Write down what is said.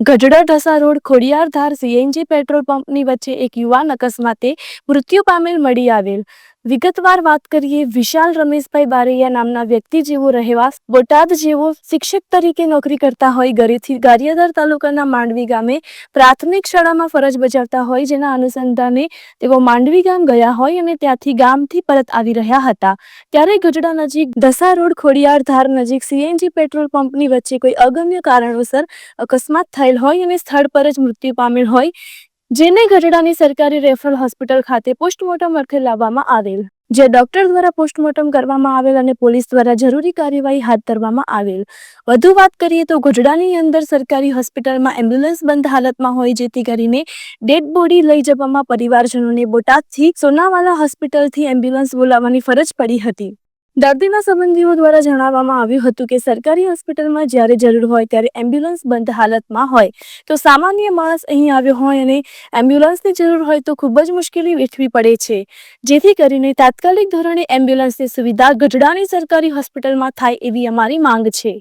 ગઢડા ઢસા રોડ ખોડિયારધાર CNG petrol પંપની વચ્ચે એક યુવાન અકસ્માતે મૃત્યુ પામેલ મળી આવેલ. વિગતવાર વાત કરીએ, વિશાલ રમેશભાઈ બારૈયા નામના વ્યક્તિ જેવો રહેવાસ બોટાદ જેવો શિક્ષક તરીકે નોકરી કરતા હોય ઘરેથી ગારિયાધાર તાલુકાના માંડવી ગામે પ્રાથમિક શાળામાં ફરજ બજાવતા હોય, જેના અનુસંધાને તેઓ માંડવી ગામ ગયા હોય અને ત્યાંથી ગામથી પરત આવી રહ્યા હતા. ત્યારે ગઢડા નજીક ઢસા રોડ ખોડિયારધાર નજીક સીએનજી પેટ્રોલ પંપની વચ્ચે કોઈ અગમ્ય કારણોસર અકસ્માત થયેલ હોય અને સ્થળ પર જ મૃત્યુ પામેલ હોય, જેને ગઢડાની સરકારી રેફરલ હોસ્પિટલ ખાતે પોસ્ટમોર્ટમ અર્થે લાવવામાં આવેલ, જે ડોક્ટર દ્વારા પોસ્ટમોર્ટમ કરવામાં આવેલ અને પોલીસ દ્વારા જરૂરી કાર્યવાહી હાથ ધરવામાં આવેલ. વધુ વાત કરીએ તો ગઢડાની અંદર સરકારી હોસ્પિટલમાં એમ્બ્યુલન્સ બંધ હાલતમાં હોય, જેથી કરીને ડેડ બોડી લઈ જવામાં પરિવારજનોને બોટાદથી સોનાવાલા હોસ્પિટલથી એમ્બ્યુલન્સ બોલાવવાની ફરજ પડી હતી. દર્દીના સંબંધીઓ દ્વારા જણાવવામાં આવ્યું હતું કે સરકારી હોસ્પિટલમાં જ્યારે જરૂર હોય ત્યારે એમ્બ્યુલન્સ બંધ હાલતમાં હોય તો સામાન્ય માણસ અહીં આવ્યો હોય અને એમ્બ્યુલન્સની જરૂર હોય તો ખૂબ જ મુશ્કેલી વેઠવી પડે છે, જેથી કરીને તાત્કાલિક ધોરણે એમ્બ્યુલન્સની સુવિધા ગઢડાની સરકારી હોસ્પિટલમાં થાય એવી અમારી માંગ છે.